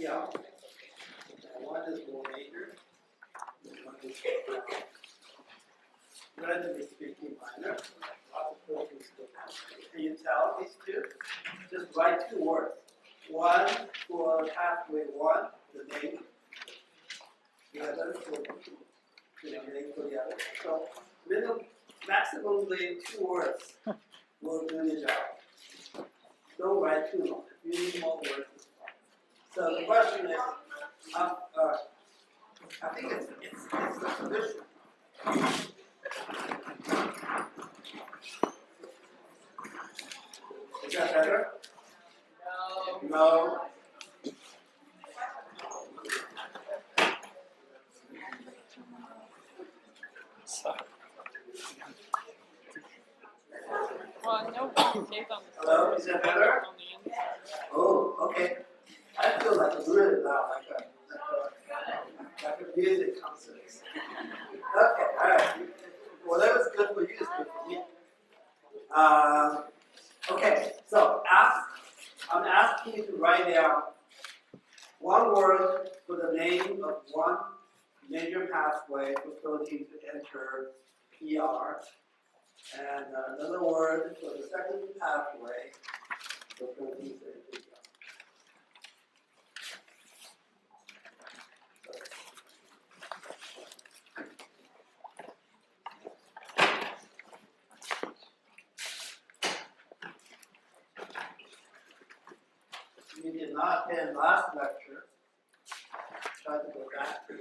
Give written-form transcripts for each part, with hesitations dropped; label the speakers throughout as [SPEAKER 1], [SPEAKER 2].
[SPEAKER 1] PR. And one is more major, and one is relatively speaking minor. Lots of proteins go down. Can you tell these two? Just write two words. One for pathway 1, the name. The other for the name for the other. So maximally 2 words will do the job. Don't write too long. If you need more words, it's fine. So the question is, I think it's the solution. Is that better? No. No.
[SPEAKER 2] Well, no saved on the
[SPEAKER 1] Hello, is that better?
[SPEAKER 2] on the inside.
[SPEAKER 1] Oh, okay. I feel like it's really loud, like a music concert. Okay, all right. Whatever's good for you is good for me. Okay, so I'm asking you to write down one word for the name of one major pathway for protein to enter PR, and another word for the second pathway for protein to enter PR. You did not attend last lecture. Try to go back to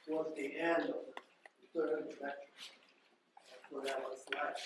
[SPEAKER 1] towards the end of the third lecture. That's what that was like.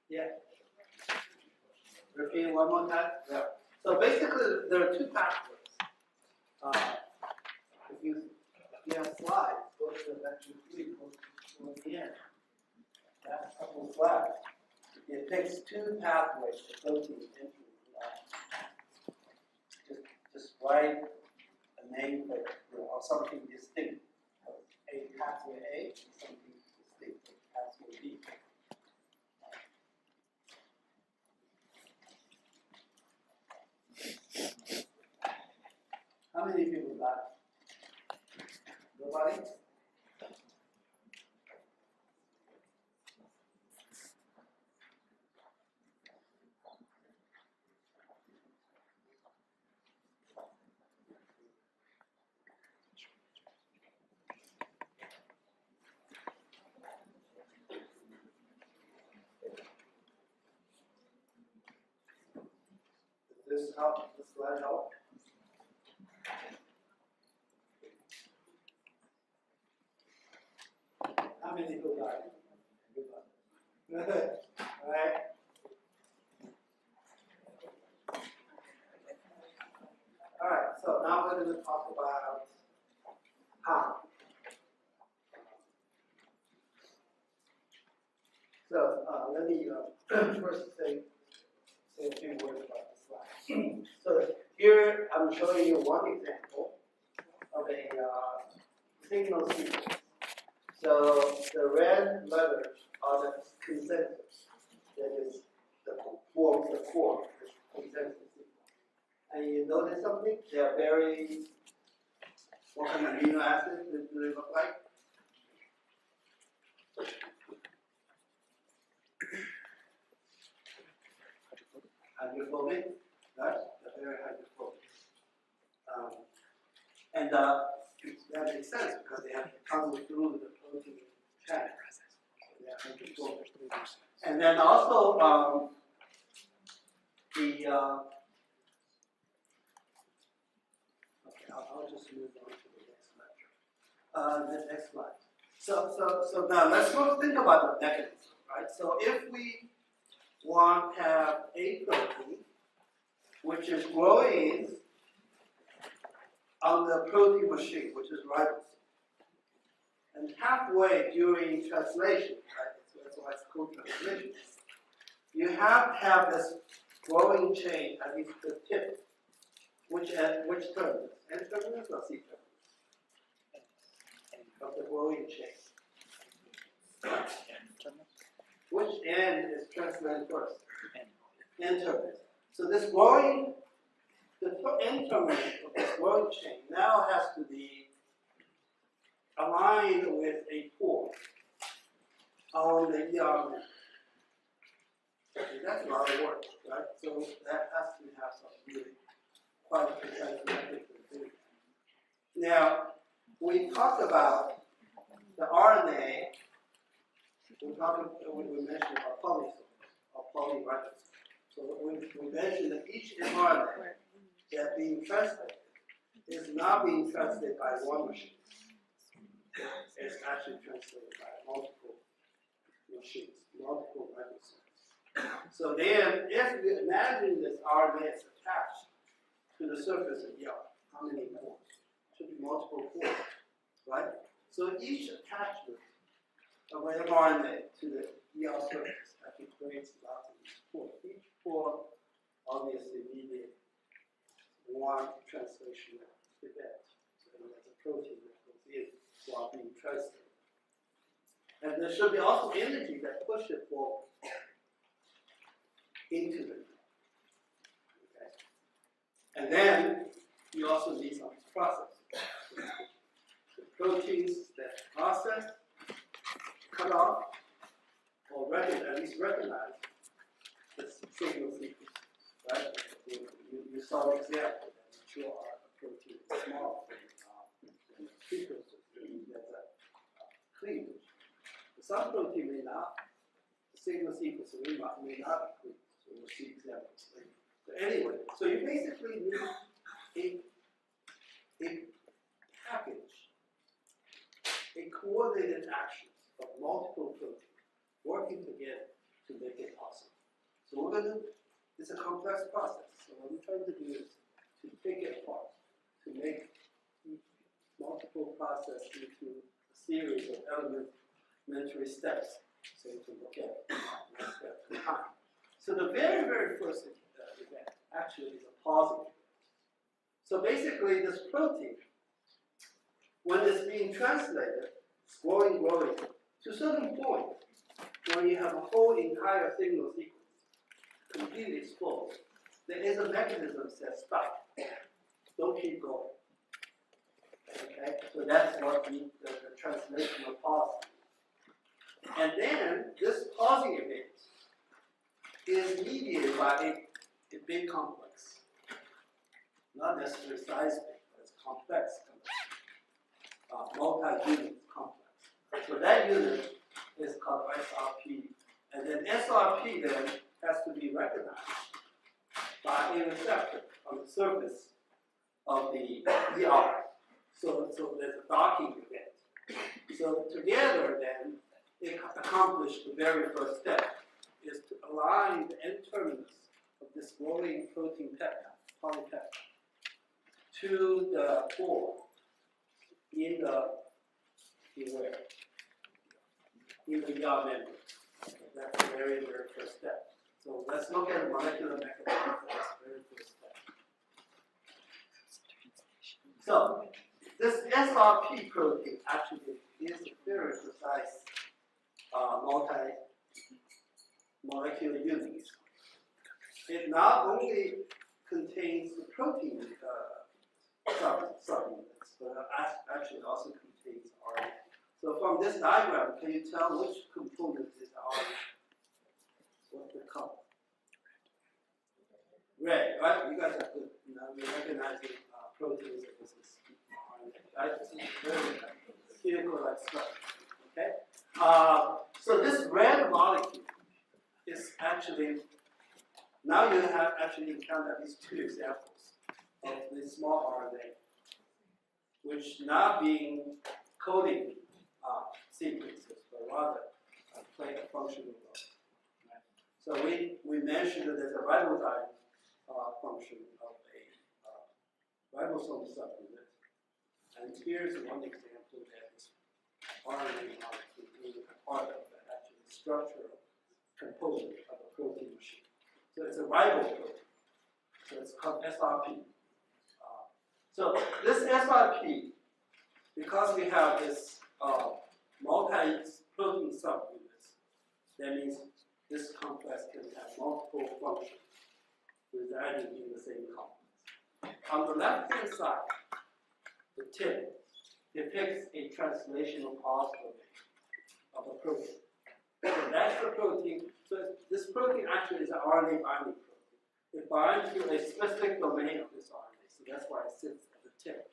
[SPEAKER 1] Yeah. Repeat one more time. Yeah. So basically, there are two pathways. If you have slides, go to the lecture 3, go to the end. That's a couple of slides. It takes two pathways to protein entry. Just write a name for it, or something distinct. A pathway A and something distinct, pathway B. How many people got it? Nobody? Does this help? This slide help? How many people got it? Good. All right. All right. So now we're going to talk about how. So let me first say a few words about the slide. So here I'm showing you one example of a signal sequence. So the red letters are the consensus, that is the forms the core, the consensus sequence. And you notice something? They are very, what kind of amino acids do they look like? Hydrophobic, right? They're very hydrophobic. And that makes sense because they have to come through the protein channel. And then also okay, I'll just move on to the next lecture. The next slide. So now let's think about the mechanism, right? So if we want to have a protein which is growing on the protein machine, which is ribosome, and halfway during translation, right? So that's why it's called translation. You have to have this growing chain at least the tip, which terminus? N terminus or C terminus? Of the growing chain. Which end is translated first? N terminus. So this growing, the N terminus of this growing chain now has to be aligned with a pore on the ER membrane. That's a lot of work, right? So that has to have some really quite precise method to do. Now, we talked about the RNA. We mentioned about polysomes or polyribosomes. So we mentioned that each mRNA that being translated is not being translated by one machine. It's actually translated by multiple machines, multiple ribosomes. So then, if you imagine this RNA is attached to the surface of ER, how many pores? Should be multiple pores, right? So each attachment of an mRNA to the ER surface actually creates lots of these pores. Each pore obviously needed one translation event. So there's a protein that goes in while being translated. And there should be also energy that pushes it forward into the okay. And then you also need some process. The proteins that process, cut off, or at least recognize the signal sequence, right? You saw an example that you sure a protein is small and precursor that's a cleavage. Some protein may not, the signal sequence may not be cleaved. So we'll see examples later. So anyway, so you basically need a package, a coordinated action of multiple proteins working together to make it possible. So we're going to, it's a complex process. So what we're trying to do is to take it apart, to make multiple processes into a series of elementary steps. So you can look at one step at a time. So the very, very first event actually is a pausing event. So basically this protein, when it's being translated, it's growing, to a certain point, when you have a whole entire signal sequence completely exposed, there is a mechanism that says stop. Don't keep going. Okay? So that's what the translational pause is. And then this pausing event is mediated by a big complex. Not necessarily size big, but it's complex. Multi-unit complex. So that unit is called SRP. And then SRP then has to be recognized by a receptor on the surface of the ER. So there's a docking event. So together then, it accomplished the very first step, is to align the N-terminus of this growing protein peptide, polypeptide, to the pore in the ER membrane. That's the very, very first step. So let's look at molecular mechanism for this very first step. So this SRP protein actually is a very precise multi-molecular unit. It not only contains the protein subunits, but actually also contains RNA. So from this diagram, can you tell which component is the RNA? What's the color? Red, right? You guys are good. You're recognizing proteins that this is RNA, right? This is very helical-like structure. Okay? So this red molecule is actually, now you have actually encountered these two examples of the small RNA, which now being coding sequences, but rather play a functional role. Right? So we mentioned that there's a ribozyme function of a ribosome subunit, and here's one example that is RNA molecule being a part of the actual structural component of a protein machine. So it's a riboprotein. So it's called SRP. So this SRP, because we have this multi-protein subunits, that means this complex can have multiple functions residing in the same complex. On the left-hand side, the tip depicts a translational pause domain of a protein. So that's the protein. So this protein actually is an RNA binding protein. It binds to a specific domain of this RNA, so that's why it sits at the tip.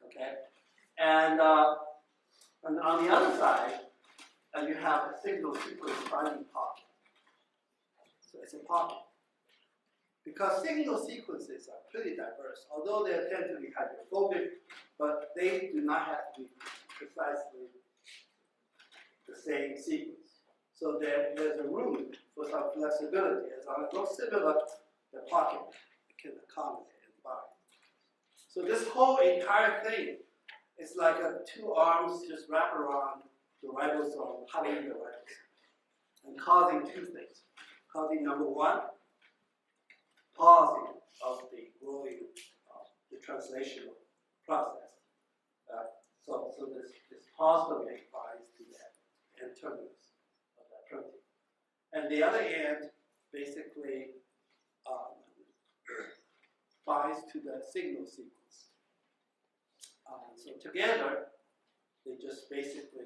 [SPEAKER 1] Okay? And on the other side, you have a signal sequence binding pocket. So it's a pocket. Because signal sequences are pretty diverse, although they tend to be hydrophobic, but they do not have to be precisely the same sequence. So there's a room for some flexibility. As long as it looks similar, the pocket can accommodate and bind. So this whole entire thing is like two arms just wrap around the ribosome, hugging the ribosome, and causing two things. Causing, number one, pausing of the growing, the translational process. So this pause domain binds to that N-terminus of that protein. And the other end basically binds to the signal sequence. So together, they just basically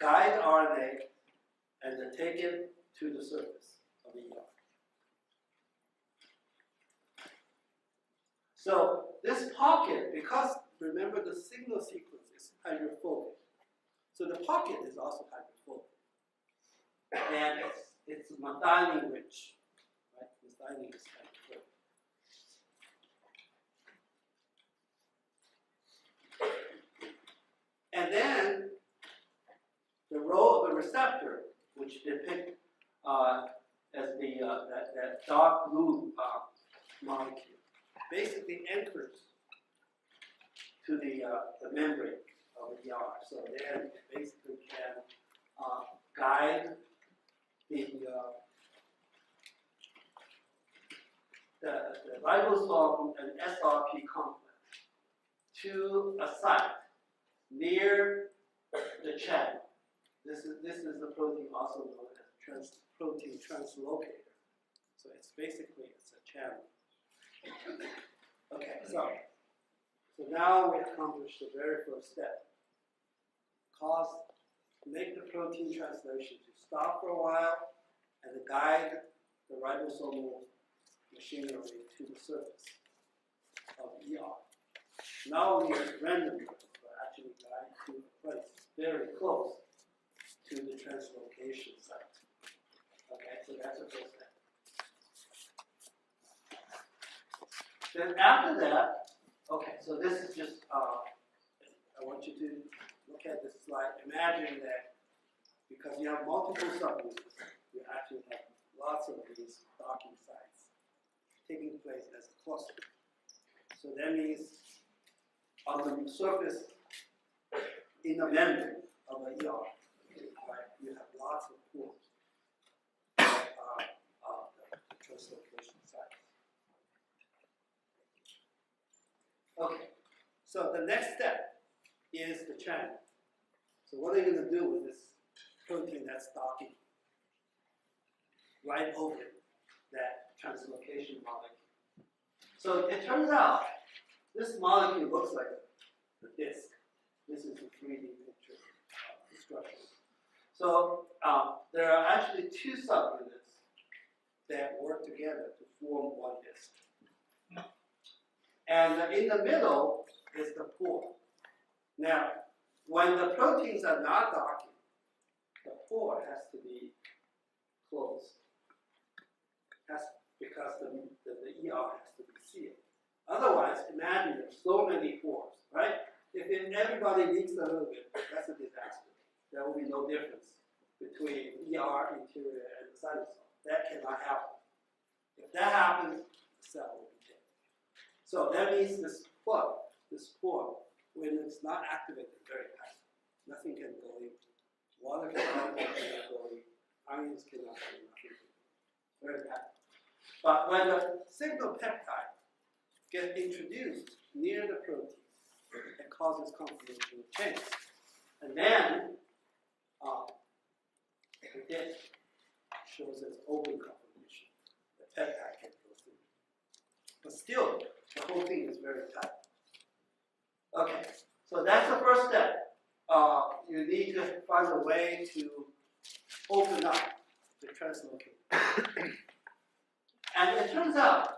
[SPEAKER 1] guide RNA and then take it to the surface of the ER. So this pocket, because remember the signal sequence is hydrophobic, so the pocket is also hydrophobic, and it's methionine rich, right? Methionine is hydrophobic. And then the role of the receptor, which depict as the that dark blue molecule, basically anchors to the membrane of the ER. So then it basically can guide the ribosome and SRP complex to a site near the channel. This is the protein also known as protein translocator. So it's a channel. Okay, so now we accomplished the very first step. Make the protein translation to stop for a while and guide the ribosomal machinery to the surface of ER. Now we use random actually guide to a place very close to the translocation site. Okay, so that's the first step. Then after that, okay, so this is just, I want you to look at this slide. Imagine that because you have multiple subunits, you actually have lots of these docking sites taking place as a cluster. So that means on the surface, in the membrane of an ER, right, you have lots of pores of the translocation sites. Okay, so the next step is the channel. So what are you going to do with this protein that's docking right over that translocation molecule? So it turns out this molecule looks like a disk. This is a 3D picture of the structure. So there are actually two subunits that work together to form one disk. And in the middle is the pore. Now, when the proteins are not docking, the pore has to be closed. Because the ER has to be sealed. Otherwise, imagine there's so many pores, right? If everybody leaks a little bit, that's a disaster. there will be no difference between ER interior and the cytosol. That cannot happen. If that happens, the cell will be dead. So that means this pore, when it's not activated, very tight. Nothing can go in. Water cannot go in. Ions cannot go in. Nothing. Very tight. But when the signal peptide gets introduced near the protein, it causes conformational change. And then it shows its open conformation. The peptide can go through. But still, the whole thing is very tight. Okay, so that's the first step. You need to find a way to open up the translocator. And it turns out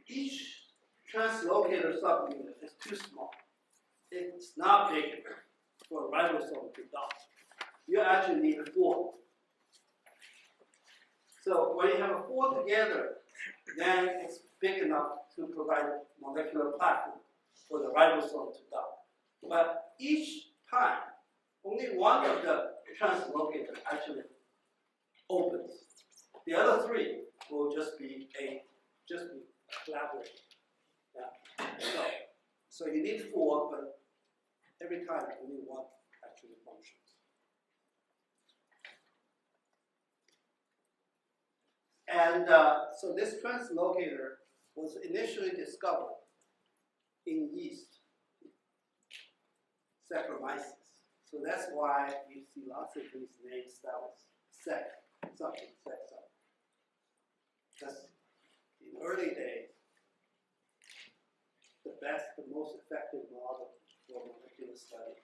[SPEAKER 1] each translocator subunit is too small. It's not big enough for a ribosome to dock. You actually need 4. So when you have 4 together, then it's big enough to provide molecular platform for the ribosome to dock. But each time, only one of the translocators actually opens. The other 3 will just be collaborating. Yeah. So you need 4, but every time only one actually functions. And so this translocator was initially discovered in yeast, Saccharomyces. So that's why you see lots of these names start with sec, something, sec, something. Because in early days, the most effective model for molecular study,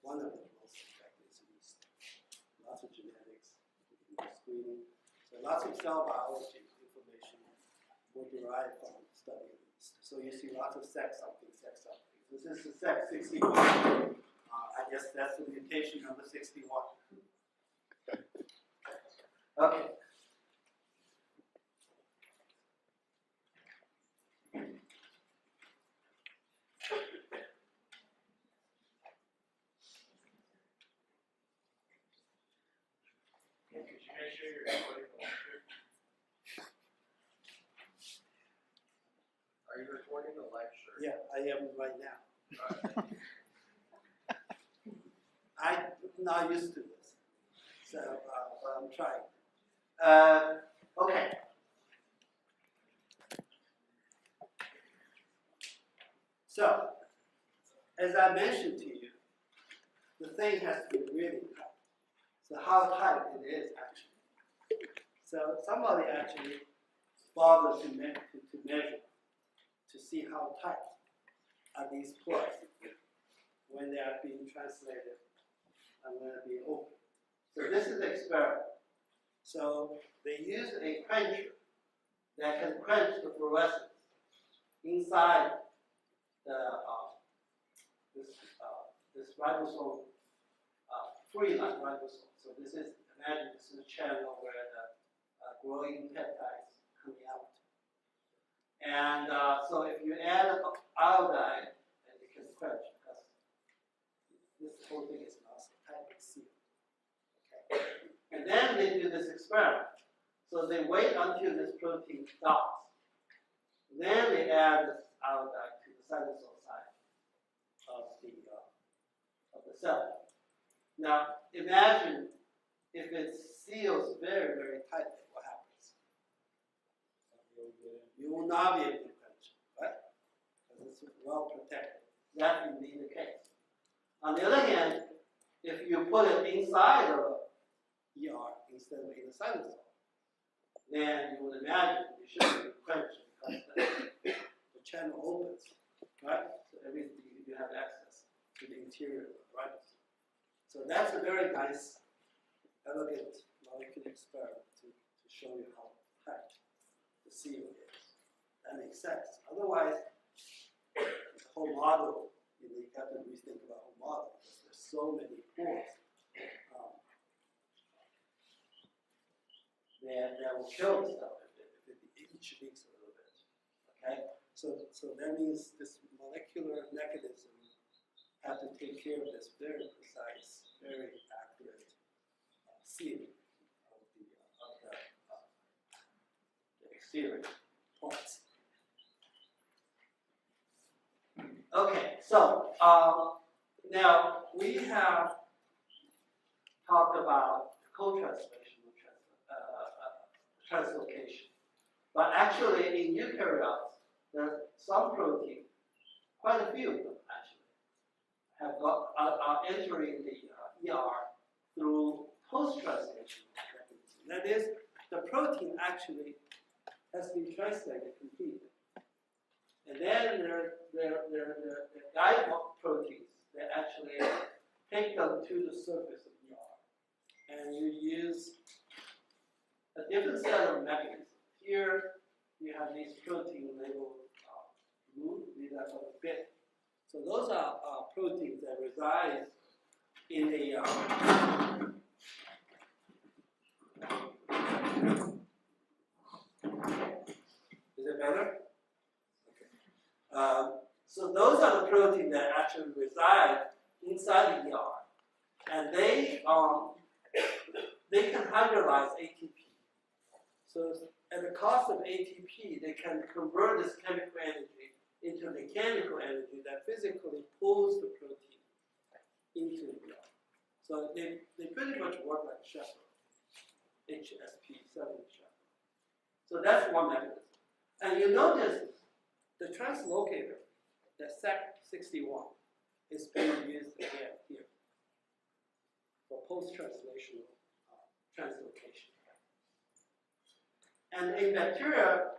[SPEAKER 1] one of the most effective is yeast. Lots of genetics, screening. So lots of cell biology information will derive from studying yeast. So you see lots of sec something, sec something. This is the sec 61. I guess that's the mutation number 61. Okay.
[SPEAKER 3] Could you make sure you're recording the lecture? Are you recording the lecture?
[SPEAKER 1] Yeah, I am right now.
[SPEAKER 3] Right.
[SPEAKER 1] I'm not used to this, so but I'm trying. Okay. So, as I mentioned to you, the thing has to be really tight. So how tight it is actually. So somebody actually bothered to measure to see how tight are these pores when they are being translated and when they're being opened. So this is the experiment. So they used a quencher that can quench the fluorescence inside this ribosome, free like ribosome. So this is, imagine this is a channel where the growing peptides coming out. And so if you add iodine, then it can quench because this whole thing is not so tightly sealed. Okay. And then they do this experiment. So they wait until this protein docks. Then they add this iodine to the cytosol side of the cell. Now imagine if it seals very, very tightly, what happens? You will not be able to quench it, right? Because it's well protected. That would be the case. On the other hand, if you put it inside of ER instead of in the cytosol, then you would imagine you shouldn't be quenched because the channel opens, right? So everything you have access to the interior of the ribosome. So that's a very nice, elegant molecular experiment to show you how tight the seal is. That makes sense. Otherwise, the whole model, you have to rethink about the whole model because there's so many pores that will kill the cell if it each leaks a little bit. Okay? So that means this molecular mechanism have to take care of this very precise, very series points. Okay, so now we have talked about co-translation, translocation. But actually, in eukaryotes, there are some proteins, quite a few of them actually, are entering the ER through post-translation mechanism. That is, the protein actually has been translated completely. And then there are guide proteins that actually take them to the surface of ER. And you use a different set of mechanisms. Here, you have these protein labeled blue, these are sort of bit. So those are proteins that reside in the is it better? Okay. So those are the proteins that actually reside inside the ER, and they can hydrolyze ATP. So at the cost of ATP, they can convert this chemical energy into mechanical energy that physically pulls the protein into the ER. So they pretty much work like a chaperone, HSP, 7 chaperone. So that's one mechanism. And you notice the translocator, the SEC61, is being used again here for post-translational translocation. And in bacteria,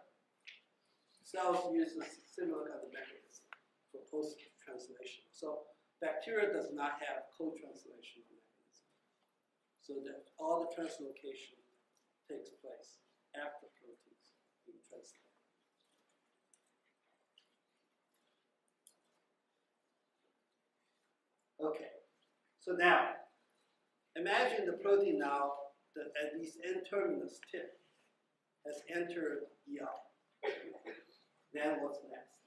[SPEAKER 1] cells use a similar kind of mechanism for post-translation. So bacteria does not have co-translational mechanism. So that all the translocation takes place after proteins being translated. Okay, so now, imagine the protein now that at least N-terminus tip has entered ER. Then what's next?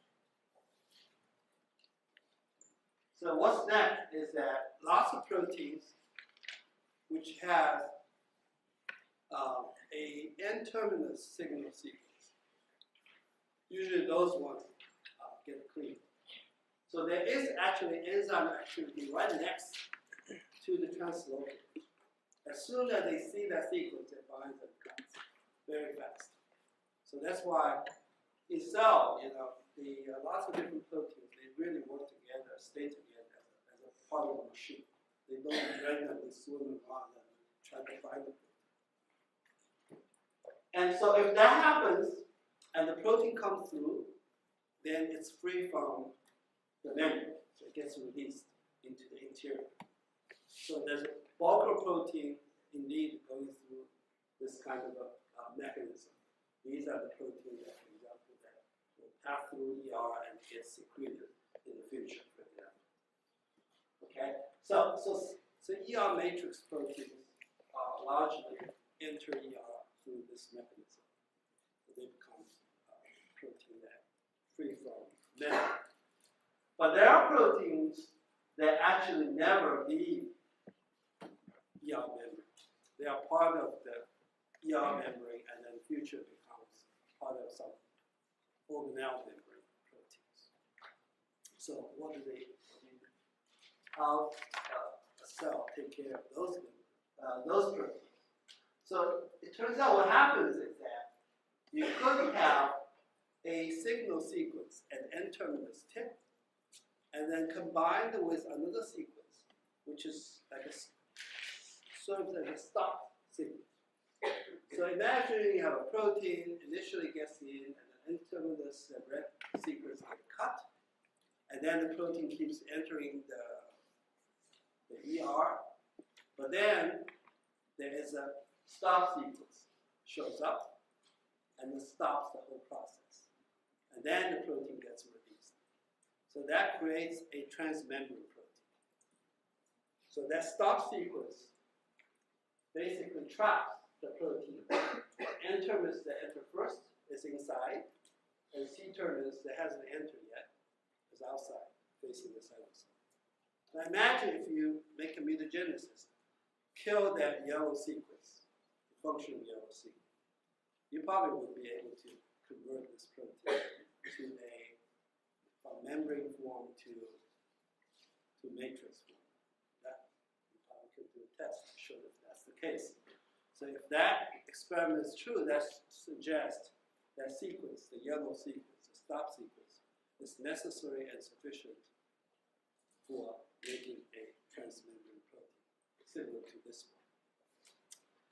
[SPEAKER 1] So what's next is that lots of proteins which have a N-terminus signal sequence. Usually those ones get cleaved. So there is actually enzyme activity right next to the translocator. As soon as they see that sequence, it binds and cuts very fast. So that's why in cell, the lots of different proteins, they really work together, stay together as a part of the machine. They don't randomly swim around and try to find it. And so if that happens, and the protein comes through, then it's free from the membrane, so it gets released into the interior. So there's a bulk of protein indeed going through this kind of a mechanism. These are the proteins that, for example, that will pass through ER and get secreted in the future, for example. Okay, so ER matrix proteins largely enter ER through this mechanism. So they become protein that free from membrane. But there are proteins that actually never leave ER membrane. They are part of the ER membrane and then future becomes part of some organelle membrane proteins. So what do they do? How a cell take care of those proteins? So it turns out what happens is that you could have a signal sequence at N-terminus tip, and then combined with another sequence, which is like serves as a stop signal. So imagine you have a protein initially gets in, and then N-terminus red sequence gets cut, and then the protein keeps entering the ER, but then there is a stop sequence shows up, and it stops the whole process, and then the protein gets released. So that creates a transmembrane protein. So that stop sequence basically traps the protein. N-terminus that enter first is inside, and C-terminus that hasn't entered yet is outside, facing the cytosol. Now imagine if you make a mutagenesis, kill that yellow sequence, the functional yellow sequence.
[SPEAKER 4] you probably would be able to convert this protein to from membrane form to matrix form. That you probably could do a test to show that that's the case. So if that experiment is true, that suggests that sequence, the yellow sequence, the stop sequence, is necessary and sufficient for making a transmembrane protein, similar to this one.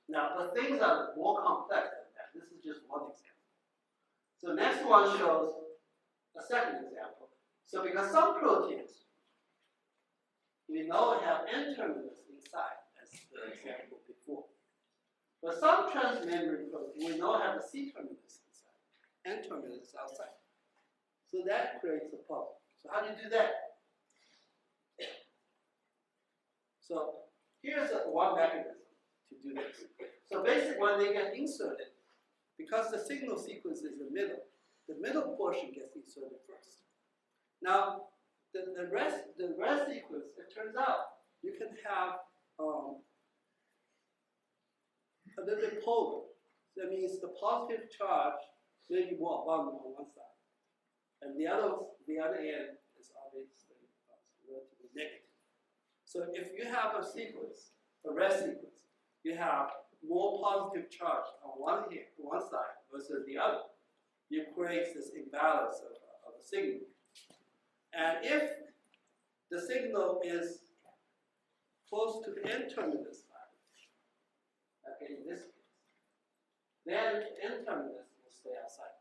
[SPEAKER 1] Now, but things are more complex than that. This is just one example. So next one shows a second example. So because some proteins we know have N-terminus inside, as the example before. But some transmembrane proteins we know have a C-terminus inside, N-terminus outside. So that creates a problem. So how do you do that? So here's one mechanism to do this. So basically when they get inserted, because the signal sequence is the middle portion gets inserted first. Now, the rest sequence, it turns out, you can have a little bit polar. That means the positive charge may be more abundant on one side, and the other end is obviously relatively negative. So if you have a sequence, a rest sequence, you have more positive charge on one side versus the other. You create this imbalance of a signal. And if the signal is close to the N-terminus side, okay, in this case, then N-terminus will stay outside.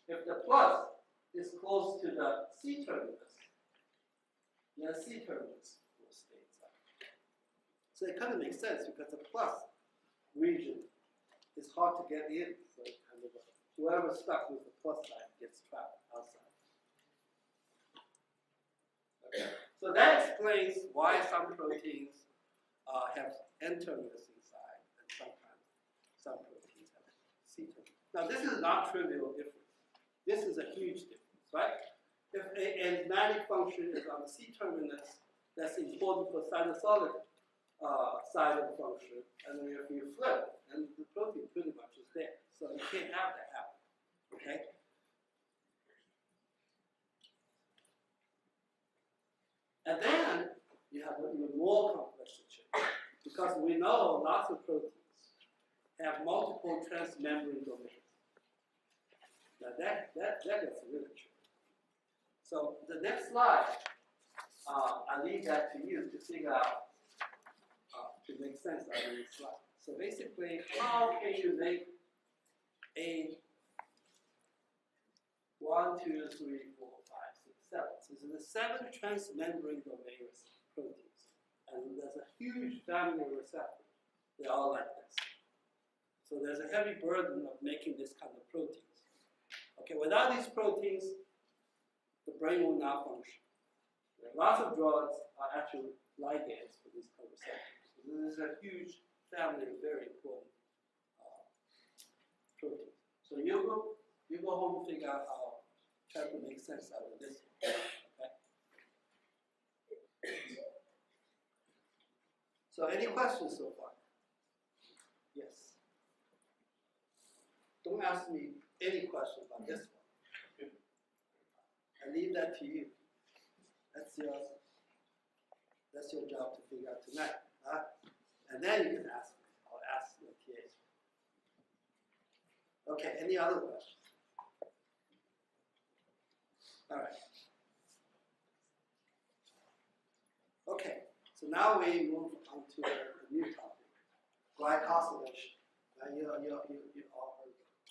[SPEAKER 1] If the plus is close to the C-terminus, then C-terminus will stay inside. So it kind of makes sense because the plus region is hard to get in, so it kind of whoever's stuck with the plus side gets trapped outside. Okay. So that explains why some proteins have N-terminus inside, and sometimes some proteins have C-terminus. Now this is not trivial difference. This is a huge difference, right? If an enzymatic function is on the C-terminus, that's important for cytosolic side of the function, and then if you flip, and the protein pretty much is there. So you can't have that happen. Okay? And then you have an even more complex situation, because we know lots of proteins have multiple transmembrane domains. Now that gets really tricky. So the next slide, I leave that to you to figure out, to make sense out of this slide. So basically, how can you make a 1, 2, 3, 4, 5, 6, 7. So there's 7 transmembrane domain proteins. And there's a huge family of receptors. They're all like this. So there's a heavy burden of making this kind of proteins. Okay, without these proteins, the brain will not function. Lots of drugs are actually ligands for these kind of receptors. So there's a huge family of very important proteins. So you go home and figure out how try to make sense out of this. Okay? So any questions so far? Yes. Don't ask me any questions about this one. I leave that to you. That's your job to figure out tonight. Huh? And then you can ask me. I'll ask your TA. Okay, any other questions? All right. Okay, so now we move on to a new topic, glycosylation. Now you all heard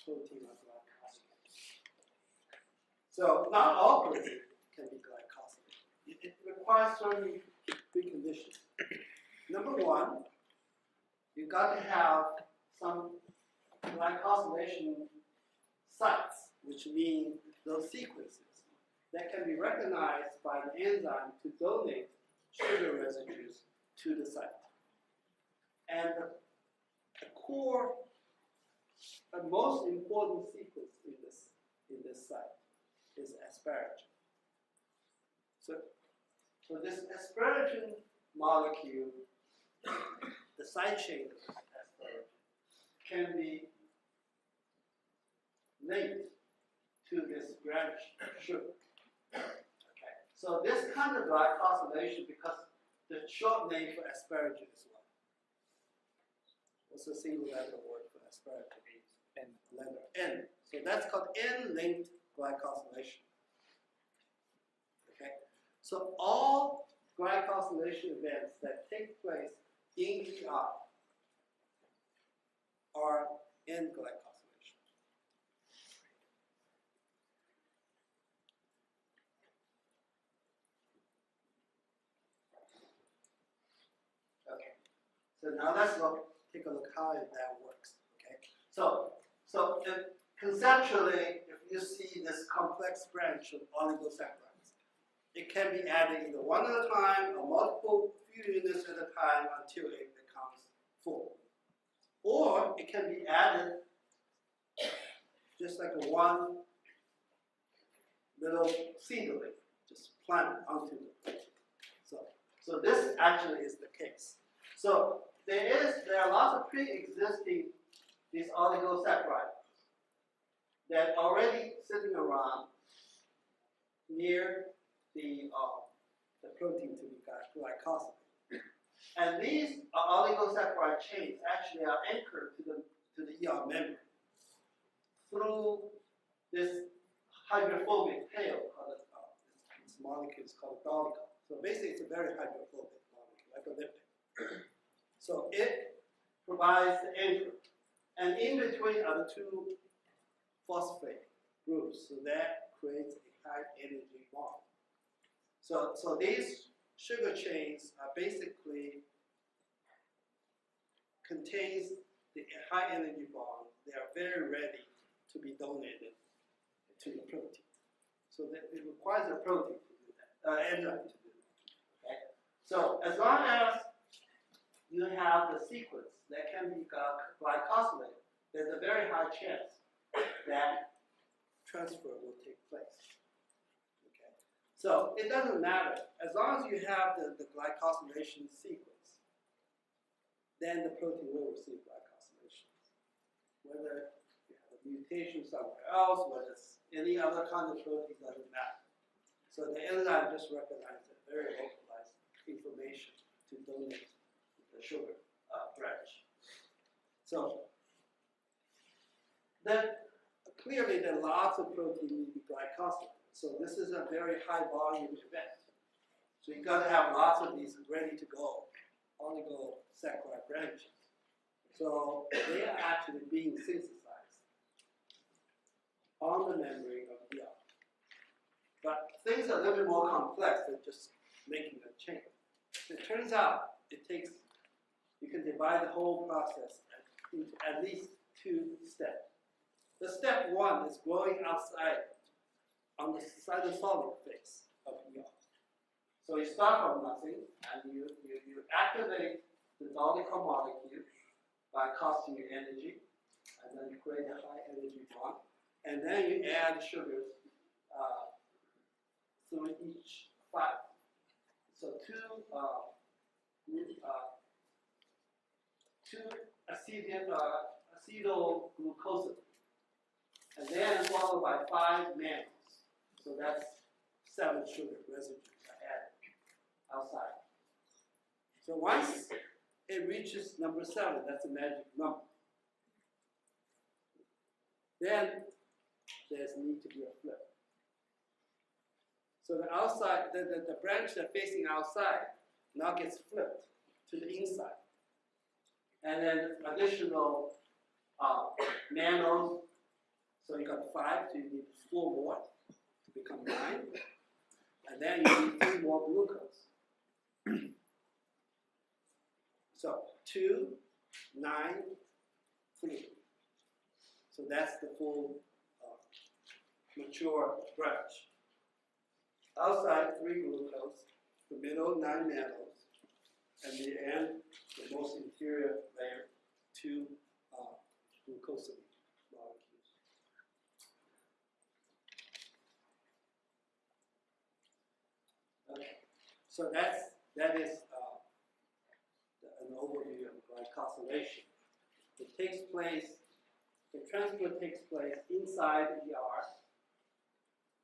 [SPEAKER 1] protein or glycosylation. So not all protein can be glycosylated. It requires certain preconditions. Number one, you've got to have some glycosylation sites, which mean those sequences that can be recognized by an enzyme to donate sugar residues to the site. And the core, the most important sequence in this site is asparagine. So this asparagine molecule, the side chain of asparagine, can be
[SPEAKER 4] linked to this branch sugar. Okay, so this kind of glycosylation, because the short name for asparagus is what? What's the single letter word for asparagus?
[SPEAKER 5] N.
[SPEAKER 4] Letter N. So that's called N-linked glycosylation. Okay, so all glycosylation events that take place in ER are N glycosylation. Okay, so now let's take a look how that works. Okay, so conceptually, if you see this complex branch of oligosaccharides, it can be added either one at a time or multiple few units at a time until it becomes full. Or it can be added just like a one little seedling, just plant onto the plate. So this actually is the case. So there are lots of pre-existing these oligosaccharides that are already sitting around near the protein to be glycosylated. And these oligosaccharide chains actually are anchored to the ER membrane through this hydrophobic tail called this molecule is called dolicol. So basically it's a very hydrophobic molecule, like a lipid. So it provides the anchor. And in between are the two phosphate groups, so that creates a high energy bond. So these sugar chains are basically contains the high energy bond. They are very ready to be donated to the protein. So that it requires a protein to do that, enzyme to do that. Okay? So as long as you have the sequence that can be glycosylated, there's a very high chance that transfer will take place. Okay? So it doesn't matter. As long as you have the glycosylation sequence, then the protein will receive glycosylation. Whether you have a mutation somewhere else, whether it's any other kind of protein, doesn't matter. So the enzyme just recognizes a very localized information to donate the sugar branch. So then clearly there are lots of protein need to be glycosylated. So this is a very high volume event. So you've got to have lots of these ready to go oligosaccharide branches. So they are actually being synthesized on the membrane of the ER. But things are a little bit more complex than just making a chain. It turns out you can divide the whole process into at least two steps. The step one is growing outside on the cytosolic phase of ER. So you start from nothing and you activate the dolicol molecule by costing you energy, and then you create a high energy bond, and then you add sugars through each five. So two acetylglucoside, and then followed by 5 mannose. So that's 7 sugar residues are added outside. So once it reaches number 7, that's a magic number. Then there's need to be a flip. So the outside, the branch that's facing outside now gets flipped to the inside. And then additional mannose. So you got 5, so you need 4 more to become 9. And then you need 3 more glucose. So 2, 9, 3. So that's the full mature branch. Outside 3 glucose, the middle 9 mannose, and the end, the most interior layer, 2 glucosamine molecules. Okay, so that is an overview of glycosylation. It takes place the transfer takes place inside the ER.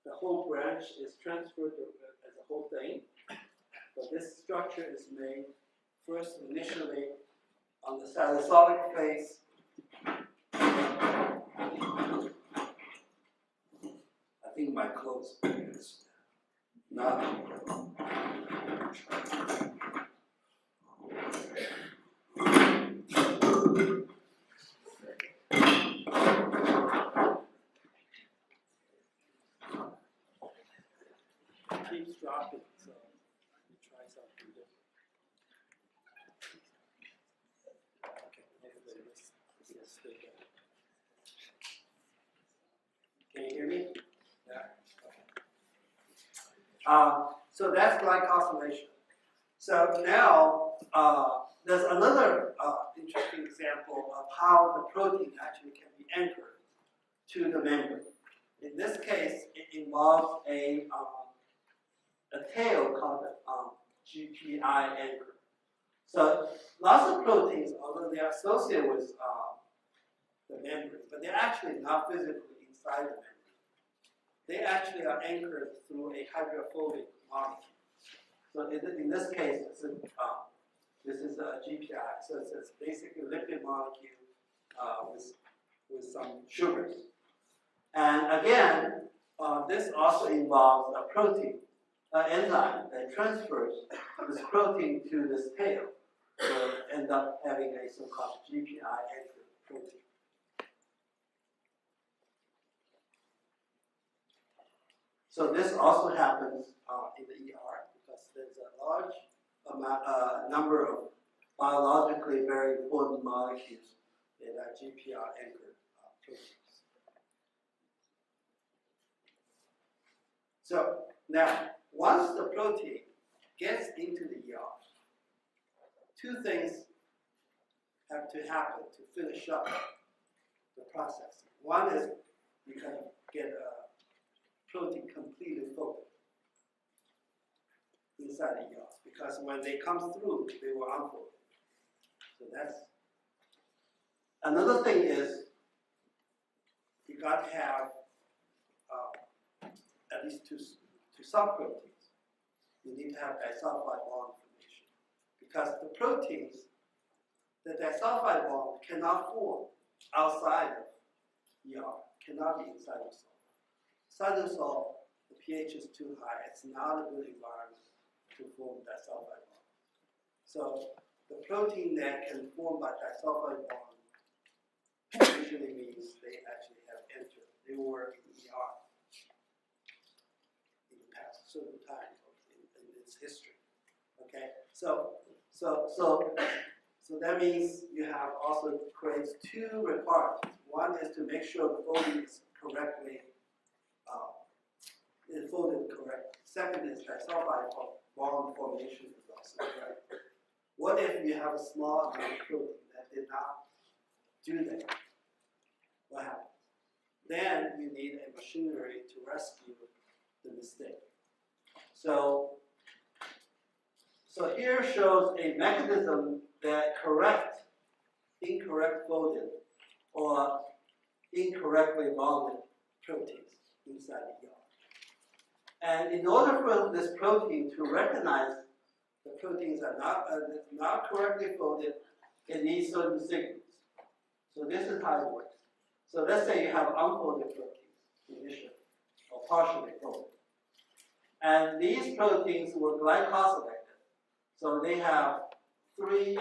[SPEAKER 4] The whole branch is transferred as a whole thing. But this structure is made first initially on the salicylic phase. I think my clothes is not. Keeps dropping, so let me try something different. Okay, hopefully this will stay there. Can you hear me? Yeah. Okay. So that's glycosylation. So now there's another interesting example of how the protein actually can be anchored to the membrane. In this case, it involves a tail called GPI anchor. So lots of proteins, although they are associated with the membrane, but they're actually not physically inside the membrane. They actually are anchored through a hydrophobic molecule. So in this case, this is a GPI. So it's basically a lipid molecule with some sugars. And again, this also involves a protein. Enzyme that transfers this protein to this tail will end up having a so-called GPI anchored protein. So this also happens in the ER because there's a large number of biologically very important molecules that are GPI anchored proteins. So now, once the protein gets into the ER, two things have to happen to finish up the process. One is you can get a protein completely folded inside the ER, because when they come through, they will unfold. So that's another thing is you got to have at least two subproteins. You need to have disulfide bond formation, because the proteins, the disulfide bond cannot form outside of ER, cannot be in cytosol. Cytosol, the pH is too high. It's not a good environment to form disulfide bond. So the protein that can form by disulfide bond usually means they actually have entered. They were in ER in the past certain time in its history. Okay, so that means you have also creates two requirements. One is to make sure the folding is correctly folded correctly. Second is disulfide bond formation is also correct. What if you have a small amount of protein that did not do that? What happens? Then you need a machinery to rescue the mistake. So here shows a mechanism that corrects incorrect folded or incorrectly bonded proteins inside the ER. And in order for this protein to recognize the proteins are not correctly folded, it needs certain signals. So this is how it works. So let's say you have unfolded proteins initially, or partially folded. And these proteins were glycosylated. So they have 3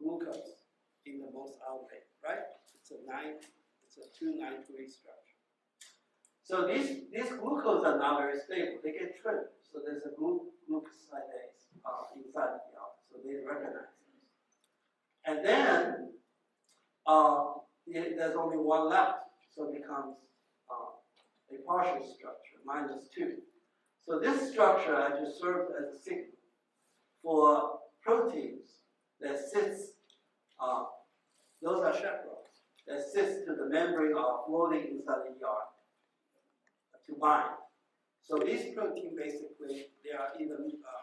[SPEAKER 4] glucose in the most outlet, right? It's a 2-9-3 structure. So these glucose are not very stable. They get trimmed. So there's a glucosidase inside the ER. So they recognize this. And then there's only one left. So it becomes a partial structure, -2. So this structure actually serves as a signal for proteins that sits, those are chaperones, that sits to the membrane or floating inside the ER to bind. So these proteins basically, they are either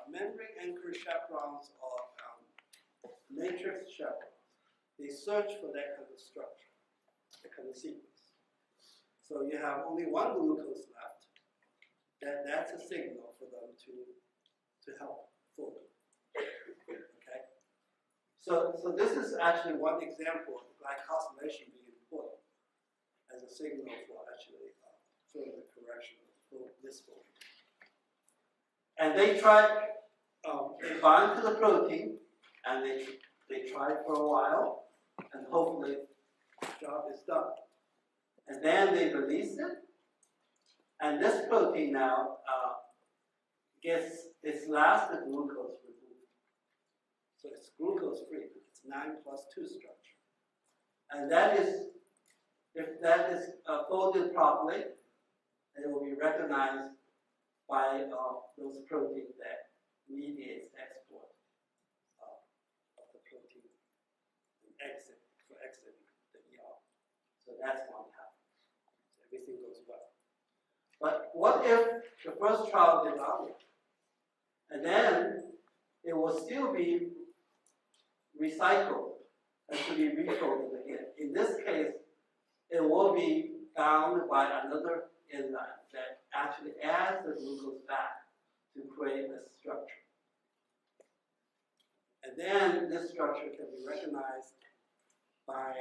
[SPEAKER 4] membrane anchored chaperones or matrix chaperones. They search for that kind of structure. kind of sequence. So you have only one glucose left, then that's a signal for them to help fold. Okay? So this is actually one example of glycosylation being important as a signal for actually further correction of misfolding. And they tried, they bind to the protein, and they tried for a while, and hopefully the job is done. And then they release it, and this protein now gets its last glucose removed. So it's glucose free. It's 9+2 structure. And that is, if that is folded properly, it will be recognized by those proteins that mediates export of the protein and exiting the ER. So that's one half. So everything goes well. But what if the first trial did not work? And then it will still be recycled and to be refolded again. In this case, it will be bound by another enzyme that actually adds the glucose back to create a structure. And then this structure can be recognized by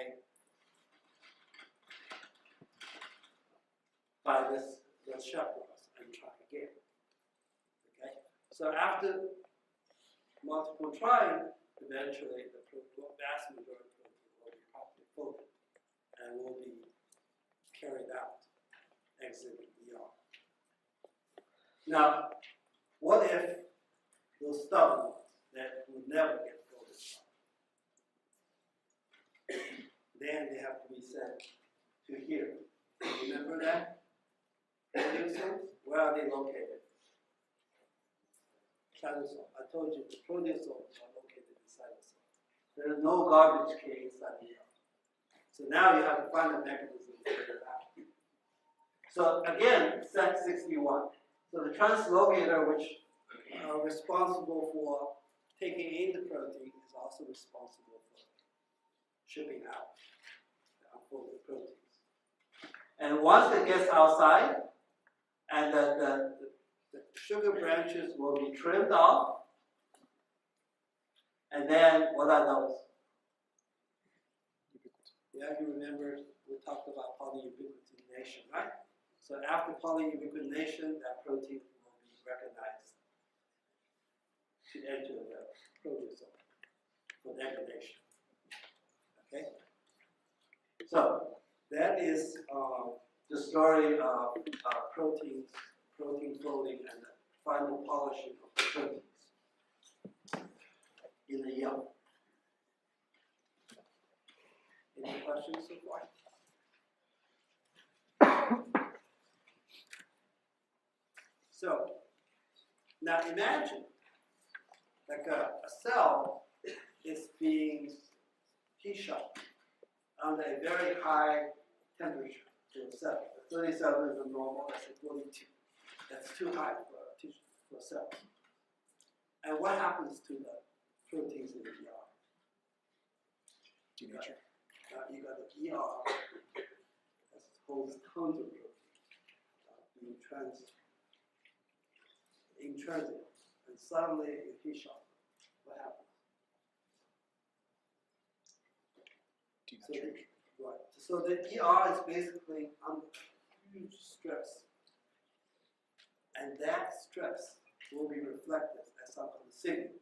[SPEAKER 4] this chaperones and try again. Okay? So after multiple trying, eventually the vast majority of protein will be properly folded and will be carried out, exiting the ER. Now, what if those stubborn ones that would never get folded then they have to be sent to here. Remember that? Proteasomes? Where are they located? Cytosol. I told you the proteasomes are located in cytosol. There is no garbage can inside the ER. So now you have to find a mechanism to figure it out. So again, set 61. So the translocator, which are responsible for taking in the protein, is also responsible for shipping out the unfolded proteins. And once it gets outside, and the sugar branches will be trimmed off, and then what are those? Yeah, you remember we talked about polyubiquitination, right? So after polyubiquitination, that protein will be recognized to enter the proteasome for degradation. Okay? So that is the story of protein folding and the final polishing of the proteins in the young. Any questions so far? So, now imagine like a cell is being heat shocked under a very high temperature to a cell. 37 is the normal, let's say 42. That's too high for a cell. And what happens to the proteins in the ER? You got the ER that holds tons of protein being in transit, and suddenly it heat shock. What happens? So the ER is basically under huge stress, and that stress will be reflected as some kind of signal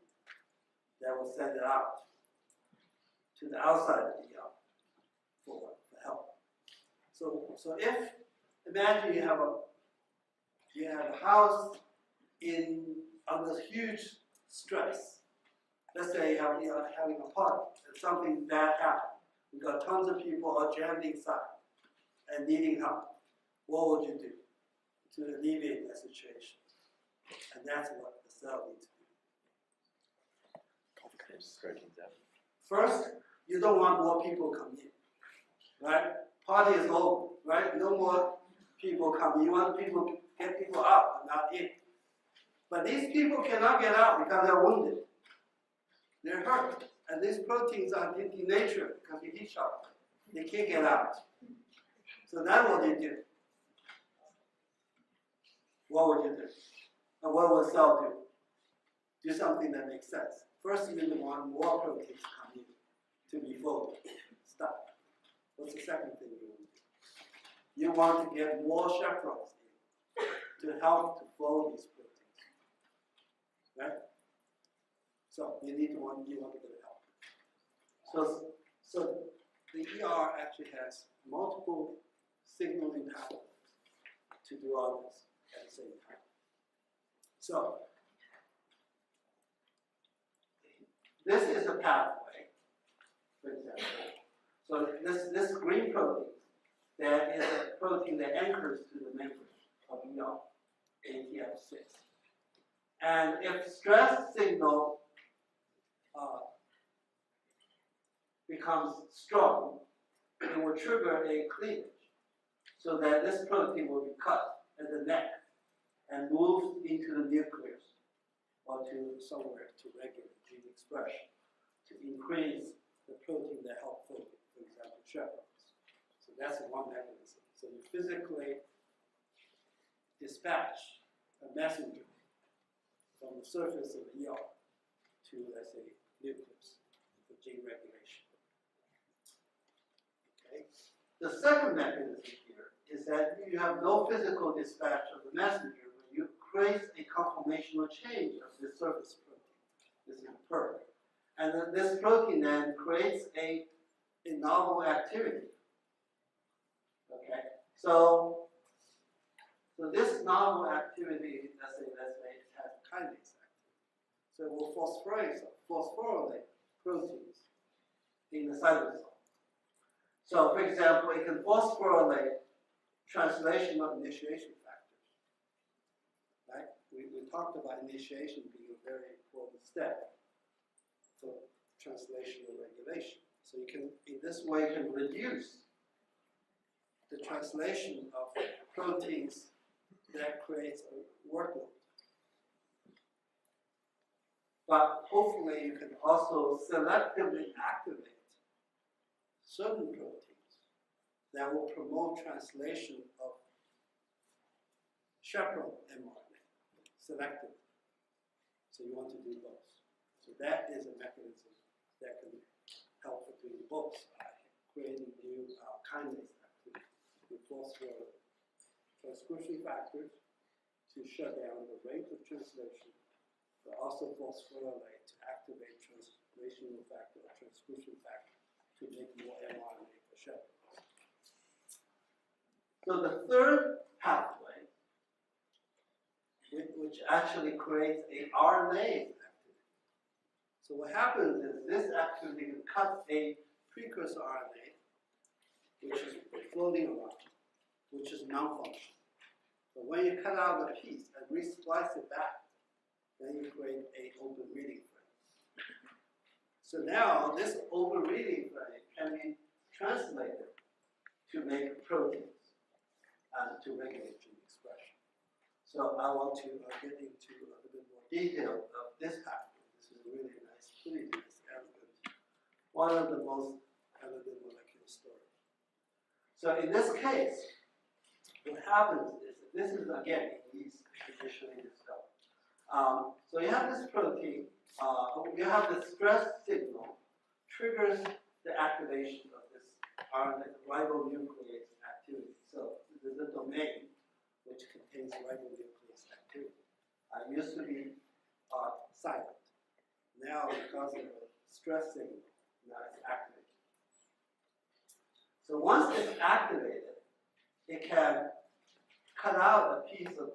[SPEAKER 4] that will send it out to the outside of the ER for help. So if imagine you have a house under huge stress. Let's say you're having a party and something bad happened. You got tons of people all jammed inside and needing help. What would you do to alleviate that situation? And that's what the cell needs to do. First, you don't want more people coming in, right? Party is over, right? No more people coming. You want people to get people out and not in. But these people cannot get out because they're wounded. They're hurt. And these proteins are denatured because of heat shock. They can't get out. So now what do you do? What would you do? And what will cell do? Do something that makes sense. First, you want more proteins to come in to be folded. Stop. What's the second thing you want to do? You want to get more chaperones in to help to fold these proteins. Right? So you want to get help. So the ER actually has multiple signaling pathways to do all this at the same time. So this is a pathway, for example. So this green protein, that is a protein that anchors to the membrane of ER, ATF6. And if stress signal becomes strong, it will trigger a cleavage, so that this protein will be cut at the neck and moved into the nucleus or to somewhere to regulate gene expression to increase the protein that help fold, for example, chaperones. So that's one mechanism. So you physically dispatch a messenger from the surface of the ER to, let's say, nucleus for gene regulation. Okay. The second mechanism here is that you have no physical dispatch of the messenger, but you create a conformational change of the surface protein. This is PERK. And then this protein then creates a novel activity. Okay? So this novel activity, let's say it has kinase activity. So it will phosphorylate proteins in the cytosol. So, for example, it can phosphorylate translation of initiation factors. Right? We talked about initiation being a very important step for translational regulation. So you can, in this way, can reduce the translation of proteins that creates a workload. But hopefully you can also selectively activate certain proteins that will promote translation of chaperone mRNA selectively. So you want to do both. So that is a mechanism that can help with doing both by creating new kinase activity with phosphorylate transcription factors to shut down the rate of translation, but also phosphorylate to activate translational factor or transcription factor to make more mRNA for chaperones. So the third pathway, which actually creates a RNA activity. So what happens is this activity can cut a precursor RNA, which is floating around, which is non-functional. But when you cut out the piece and re-splice it back, then you create an open reading frame. So now this open reading frame can be translated to make proteins and to regulate gene expression. So I want to get into a little bit more detail of this pathway. This is a really nice, pretty nice, elegant, one of the most elegant molecular stories. So in this case, what happens is that this is again yeast traditionally discovered. So you have this protein, you have the stress signal triggers the activation of this RNA ribonuclease activity. So this is a domain which contains ribonuclease activity. It used to be silent. Now, because of the stress signal, now it's activated. So once it's activated, it can cut out a piece of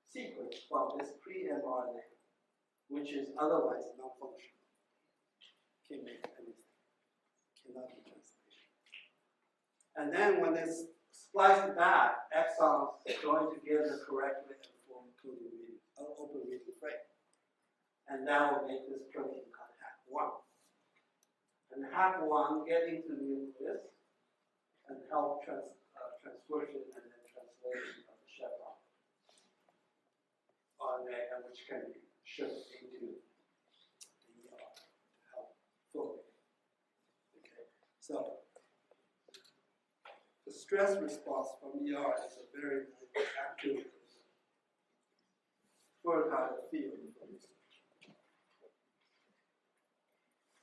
[SPEAKER 4] sequence from this pre-mRNA, which is otherwise non-functional. Can't make anything. Cannot be translation. And then when it's spliced back, exons join together correctly and form open reading frame. And that will make this protein called HAP1. And HAP1 get into the nucleus and help transcription and then translation of the chaperone RNA, which can be shipped into the help folding. Okay, so the stress response from ER is a very active fertile field for research.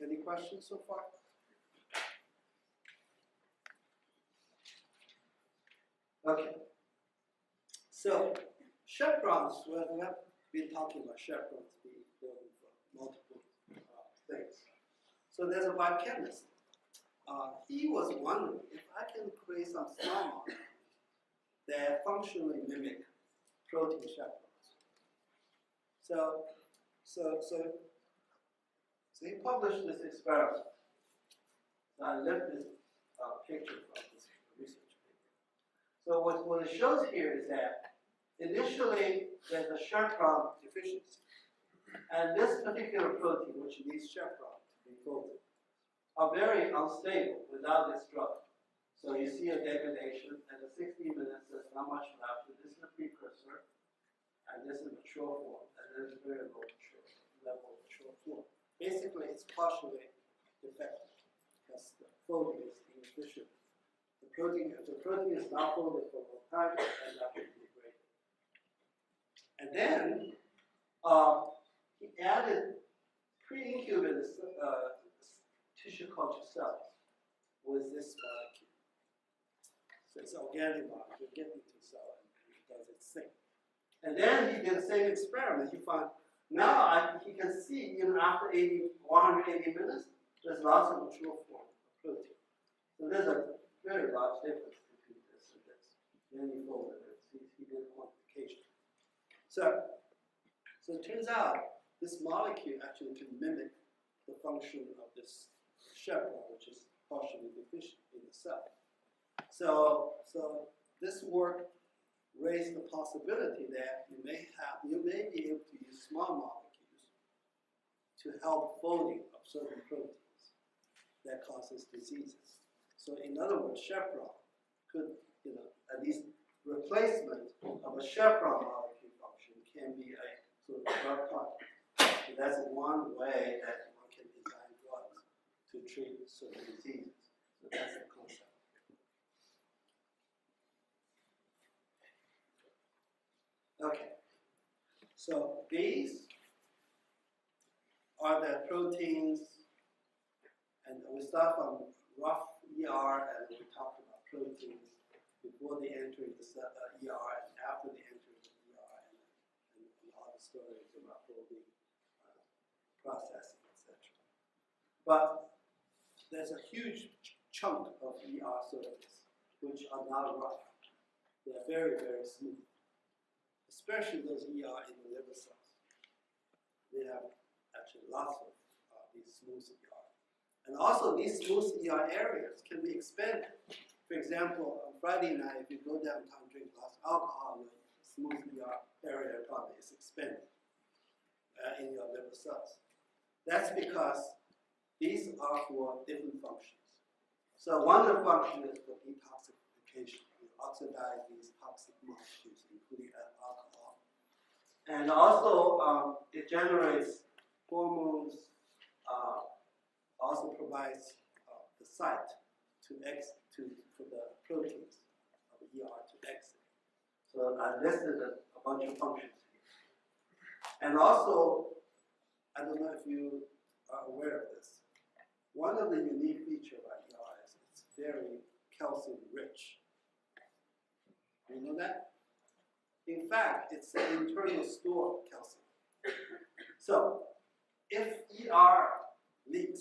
[SPEAKER 4] Any questions so far? Okay. So, chevrons, well, we have been talking about chevrons being important for multiple things. So there's a biochemist. He was wondering if I can create some small molecules that functionally mimic protein chevrons. So he published this experiment. I left this picture from this research paper. So what it shows here is that initially there's a chevron deficiency. And this particular protein, which needs chevron to be folded, are very unstable without this drug. So you see a degradation, and at 60 minutes there's not much left. This is a precursor, and this is mature form, and there's very low mature level of mature form. Basically, it's partially defective because the folding is inefficient. If the protein is not folded for a long time, it ends up being degraded. And then he added pre-incubated tissue culture cells with this molecule. So it's an organic molecule, get into cell and it does its thing. And then he did the same experiment. He found now he can see even after 180 minutes, there's lots of mature form of protein. So there's a very large difference between this and this. Then he folded it. He did quantification. So it turns out this molecule actually can mimic the function of this chevron, which is partially deficient in the cell. So this work raised the possibility that you may be able to use small molecules to help folding of certain proteins that causes diseases. So in other words, chevron could, at least replacement of a chevron molecule function can be a sort of drug target. So that's one way that one can design drugs to treat certain diseases. So that's the concept. Okay. So these are the proteins, and we start from rough ER, and we talked about proteins before they enter the ER and after they enter the ER, and all the stories about folding, processing, etc. But there's a huge chunk of ER surface which are not rough. They are very, very smooth, especially those ER in the liver cells. They have actually lots of these smooth ER. And also these smooth ER areas can be expanded. For example, on Friday night, if you go downtown and drink a glass of alcohol, the smooth ER area probably is expanded in your liver cells. That's because these are for different functions. So one of the functions is for detoxification. You oxidize these toxic molecules, including alcohol. And also, it generates hormones, also provides the site for the proteins of the ER to exit. So I listed a bunch of functions here. And also, I don't know if you are aware of this. One of the unique features about ER is it's very calcium rich. You know that? In fact, it's an internal store of calcium. So, if ER leaks,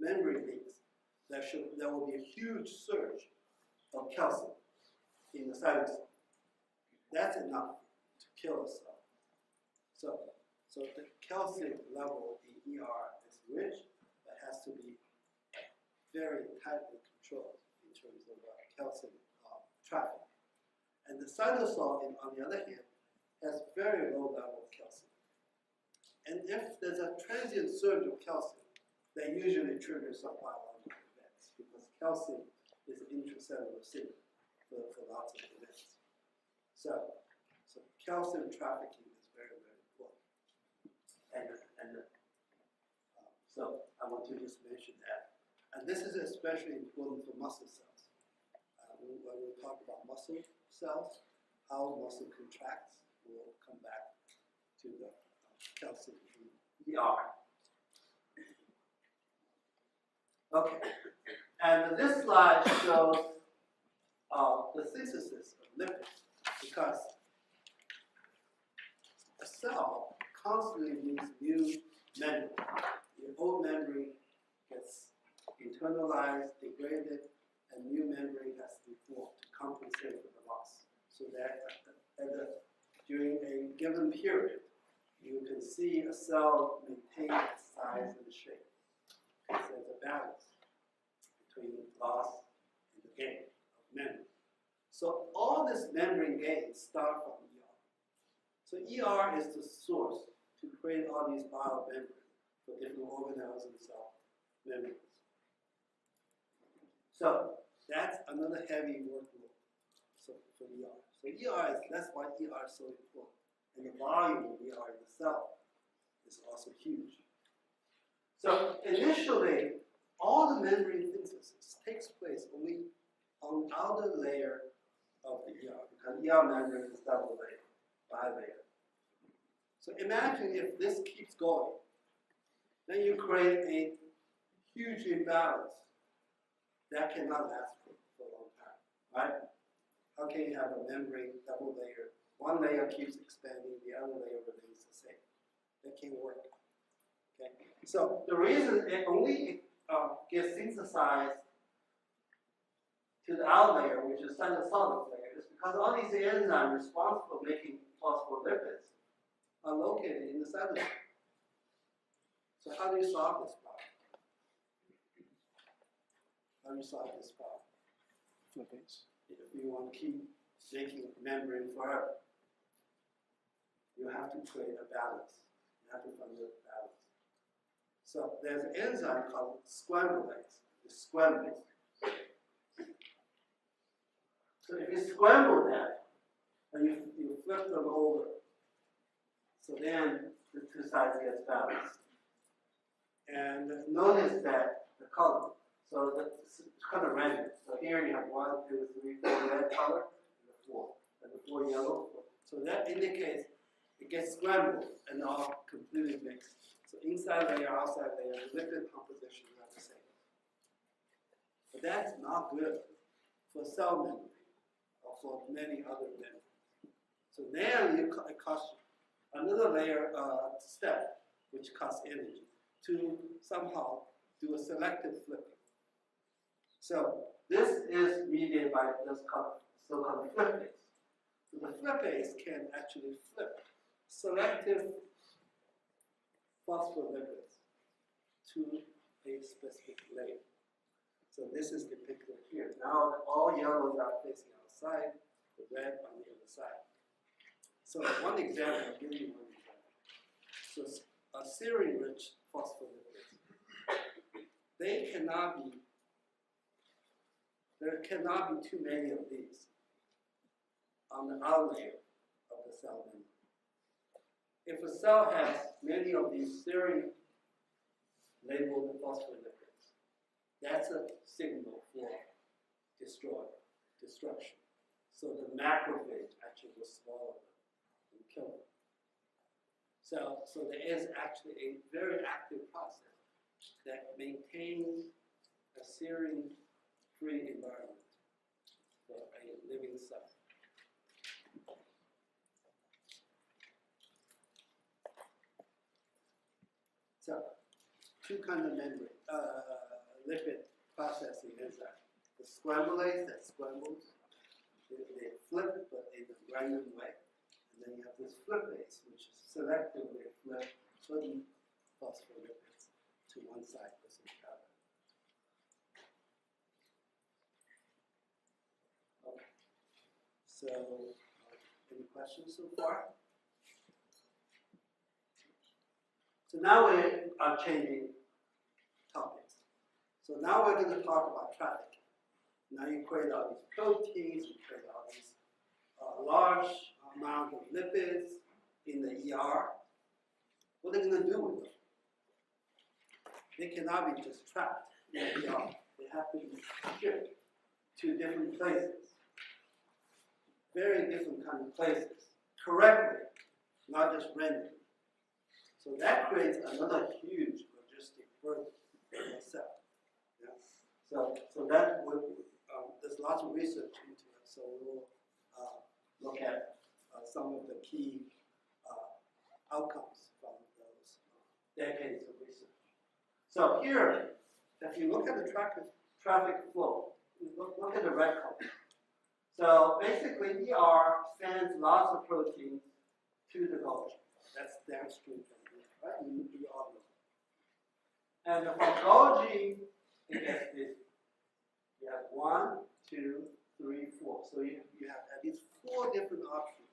[SPEAKER 4] membrane leaks, there will be a huge surge of calcium in the cytosol. That's enough to kill a cell. So the calcium level in ER is rich, but has to be very tightly controlled in terms of calcium traffic. And the cytosol, on the other hand, has very low level of calcium. And if there's a transient surge of calcium, that usually triggers some biological events because calcium is an intracellular signal for lots of events. So calcium trafficking is very, very important. So I want to just mention that. And this is especially important for muscle cells. when we talk about muscle cells, how muscle contracts, we'll come back to the calcium ER. Okay, and this slide shows the synthesis of lipids, because a cell constantly needs new memory. The old memory gets internalized, degraded, and new memory has to be formed to compensate for the loss. So that during a given period, you can see a cell maintain its size and shape. Because there's a balance between loss and the gain of memory. So all this memory gains start from ER. So ER is the source to create all these bio-memories for different organelles and cell memories. So that's another heavy workload for ER. So ER that's why ER is so important. And the volume of ER in the cell is also huge. So initially, all the memory synthesis takes place only on the outer layer of the ER, because ER memory is double layer, bi-layer. So imagine if this keeps going, then you create a huge imbalance that cannot last for a long time, right? How can you have a membrane double layer? One layer keeps expanding, the other layer remains the same. That can't work. Okay? So the reason it only gets synthesized to the outer layer, which is cytosolic layer, is because all these enzymes responsible for making phospholipids are located in the cytosol. So how do you solve this problem? How do you solve this problem?
[SPEAKER 5] Flippings.
[SPEAKER 4] If you want to keep making membrane forever, you have to create a balance. You have to find a balance. So there's an enzyme called scramblase. It scrambles. So if you scramble that, and you flip them over, so then the two sides get balanced. And notice that the color. So it's kind of random. So here you have 1, 2, 3, 4 red color, and the 4 yellow. So that indicates it gets scrambled and all completely mixed. So inside layer, outside layer, the lipid composition are the same. But that's not good for cell memory or for many other memories. So then it costs another layer step, which costs energy, to somehow do a selective flipping. So this is mediated by this so-called flippase. So the flippase can actually flip selective phospholipids to a specific layer. So this is depicted here. Now all yellows are facing outside, the red on the other side. So one example, I'll give you one example. So a serine-rich phospholipids, there cannot be too many of these on the outer layer of the cell membrane. If a cell has many of these serine labeled phospholipids, that's a signal for destruction. So the macrophage actually will swallow them and kill them. So there is actually a very active process that maintains a serine-free environment for a living cell. So, two kinds of membrane, lipid processing enzyme. The scramblase that scrambles, they flip, but in a random way. And then you have this flippase, which is selectively flip certain phospholipids to one side versus the other. Okay. So, any questions so far? So now we are changing topics. So now we're going to talk about trafficking. Now you create all these proteins, you create all these large amount of lipids in the ER. What are they going to do with them? They cannot be just trapped in the ER. They have to be shipped to different places, very different kind of places, correctly, not just randomly. So that creates another huge logistic burden in itself. Yeah? So that would, there's lots of research into it. So we'll look at some of the key outcomes from those decades of research. So here, if you look at the traffic flow, look at the red color. So basically, ER sends lots of proteins to the Golgi. That's downstream from here, right? You all know. And from Golgi, it gets busy. You have 1, 2, 3, 4. So you have at least 4 different options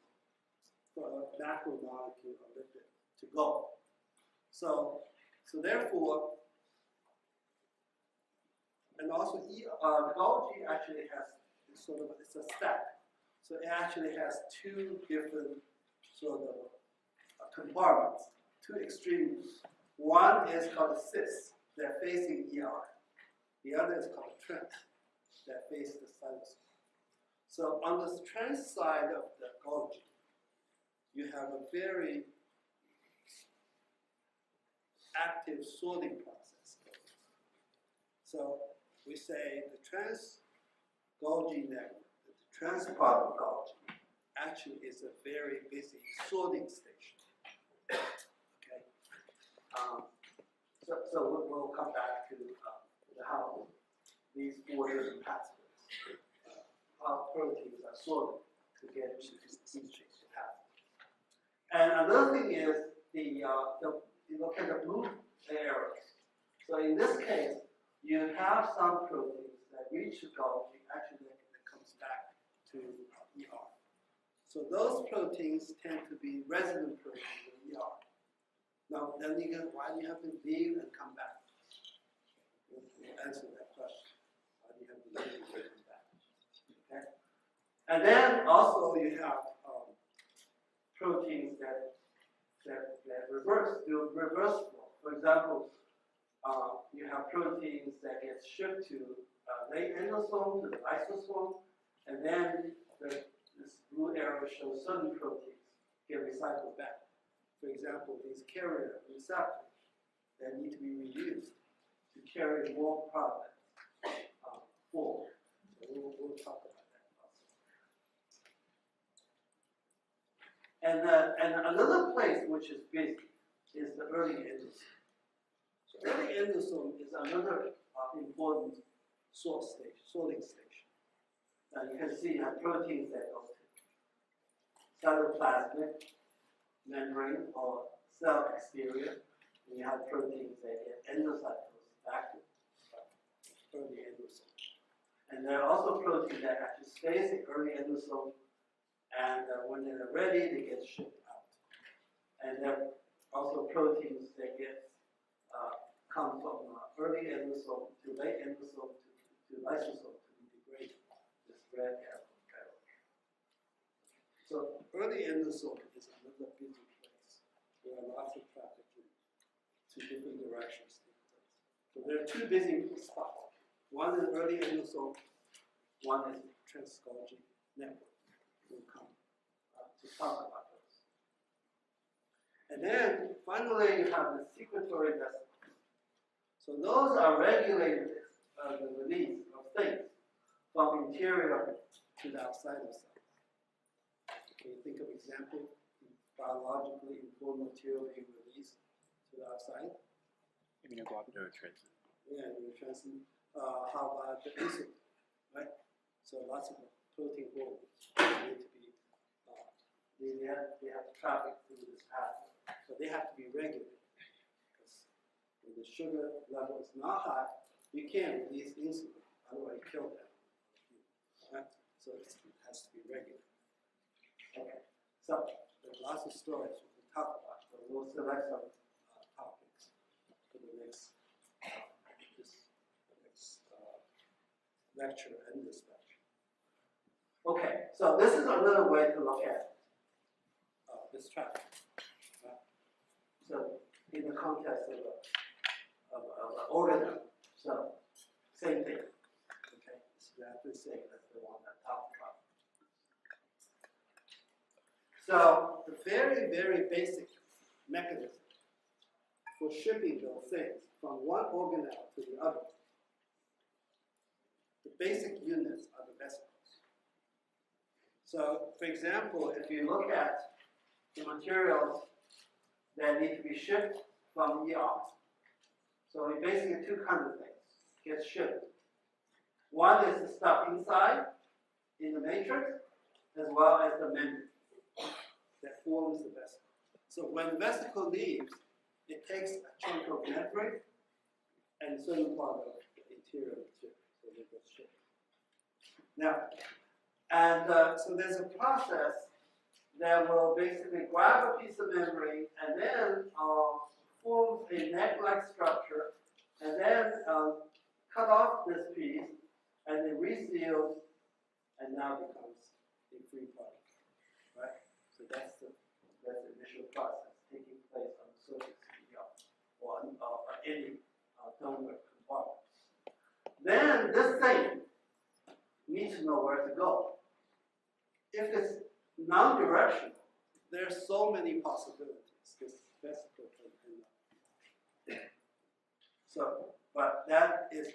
[SPEAKER 4] for a macromolecule or lipid to go. So therefore, and also Golgi actually has it's a stack. So it actually has 2 different sort of compartments, 2 extremes. One is called a cis, they're facing ER. The other is called a trans, that face the cytosol. So on the trans side of the Golgi, you have a very active sorting process. So we say the trans Golgi network, the trans part of Golgi, actually is a very busy sorting station. Okay. So we'll come back to how these 4 different pathways, how proteins are sorted to get to each pathway. And another thing is you look at the blue arrows. So in this case, you have some proteins that reach the Golgi, actually that comes back to ER. So those proteins tend to be resident proteins in ER. Now, then you get, why do you have to leave and come back? We'll answer that question. Why do you have to leave and come back? Okay? And then also you have proteins that do reverse flow. For example, you have proteins that get shipped to late endosome, to the lysosome, and then this blue arrow shows certain proteins get recycled back. For example, these carrier receptors that need to be reduced to carry more product forward. So we'll talk about that also. And another place which is busy is the early endosome. So early endosome is another important sorting station. Now you can see you have proteins that go to cytoplasmic membrane or cell exterior, and you have proteins that get endocytosed back to early endosome. And there are also proteins that actually stay in early endosome, and when they're ready, they get shipped out. And there are also proteins that come from early endosome to late endosome to lysosome to be degraded. This red arrow. So early endosome is another busy place where lots of trafficking to different directions take place. So there are 2 busy spots. One is early endosome, one is trans-Golgi network. We'll come to talk about those. And then finally you have the secretory vesicles. So those are regulated the release of things from interior to the outside of cells. Can you think of example biologically important material being released to the outside?
[SPEAKER 5] Neurotransmitter.
[SPEAKER 4] Yeah, neurotransmitter. How about the insulin, right? So lots of protein hormones need to be, they have to traffic through this pathway. So they have to be regulated. Because when the sugar level is not high, you can't release insulin, otherwise you kill them. Right? So it has to be regulated. Okay, so there's lots of stories we can talk about, but we'll select some topics for the next lecture and this lecture. Okay, so this is another way to look at this traffic. So in the context of an organism, so same thing. Okay, exactly the same as the one I talked about. So the very, very basic mechanism for shipping those things from one organelle to the other, the basic units are the vesicles. So, for example, if you look at the materials that need to be shipped from ER, so we basically two kinds of things get shipped. One is the stuff inside in the matrix, as well as the membrane that forms the vesicle. So when the vesicle leaves, it takes a chunk of membrane and a certain part of the interior material, so it gets shipped. Now, and so there's a process that will basically grab a piece of membrane and then forms a neck-like structure, and then cut off this piece, and then reseals, and now becomes a free product, right? So that's the initial process taking place on the surface or any donor compartment. Then this thing needs to know where to go. If it's non-directional, there are so many possibilities this vesicle can end up. So, but that is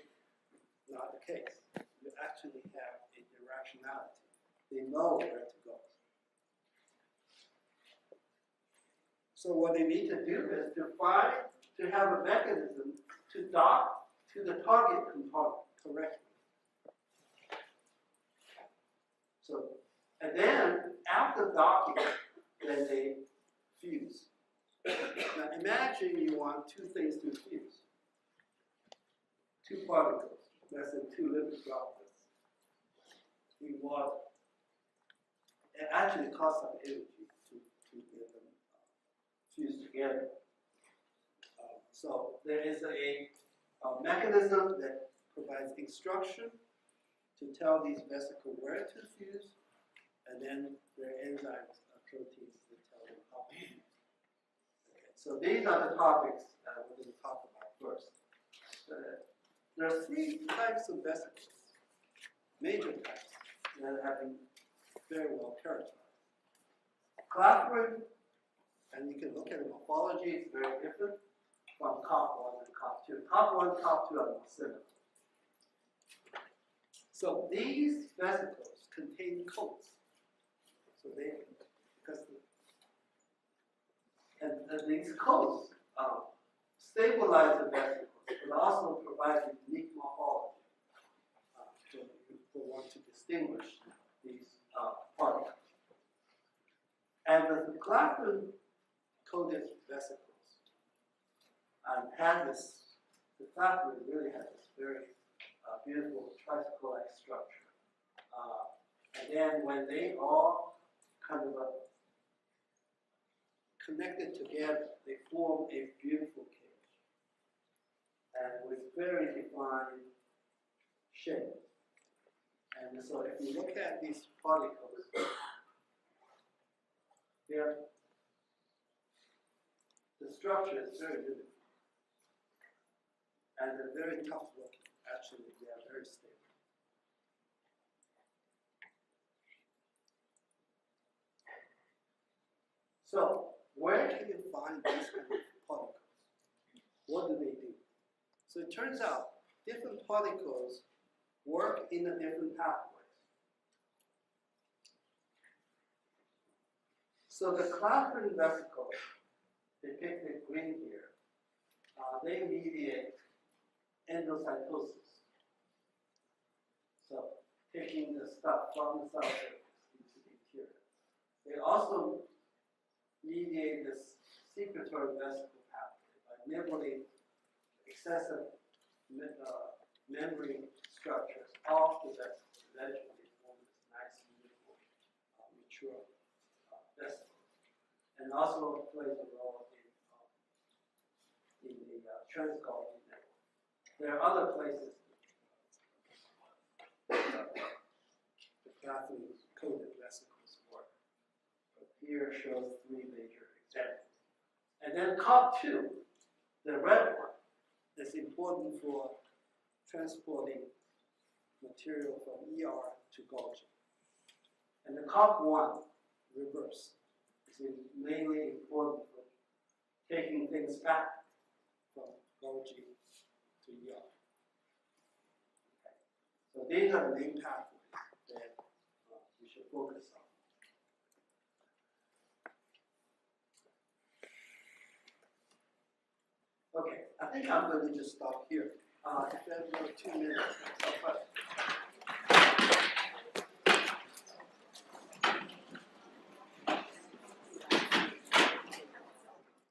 [SPEAKER 4] not the case. You actually have a directionality. They know where to go. So what they need to do is to have a mechanism to dock to the target compartment correctly. So, and then after docking, then they fuse. Now imagine you want two things to fuse. Two particles, less than 2 little droplets in water. It actually costs some energy to get them fused together. So there is a mechanism that provides instruction to tell these vesicles where to fuse, and then there are enzymes or proteins that tell them how to fuse. Okay, so these are the topics that we're going to talk about first. There are 3 types of vesicles, major types, that have been very well characterized. Clathrin, and you can look at the morphology, it's very different from COP1 and COP2. COP1, COP2 are more similar. So these vesicles contain coats. So they, because these coats stabilize the vesicles, but also provide a unique morphology for one to distinguish these particles. And the clathrin-coated vesicles have this, the clathrin really has this very beautiful tricycle-like structure. And then when they all kind of connected together, they form a beautiful cage. And with very defined shape. And so if you look at these particles, the structure is very beautiful. And they're very tough looking. Actually, they are very stable. So, where can you find these kind of particles? What do they do? So it turns out different particles work in a different pathways. So the clathrin vesicles, depicted green here, they mediate endocytosis. So taking the stuff from the cell surface into the interior. They also mediate this secretory vesicle pathway by nibbling excessive membrane structures off the vesicle. Eventually form this nice, beautiful, mature vesicle. And also plays a role in the trans-Golgi network. There are other places the clathrin-coated vesicles work. But here shows 3 major examples. And then COP2, the red one, is important for transporting material from ER to Golgi. And the COP1, reverse, is mainly important for taking things back from Golgi to ER. Okay. So these are the main pathways that we should focus on. Okay, I think I'm going to just stop here. If there are 2 minutes.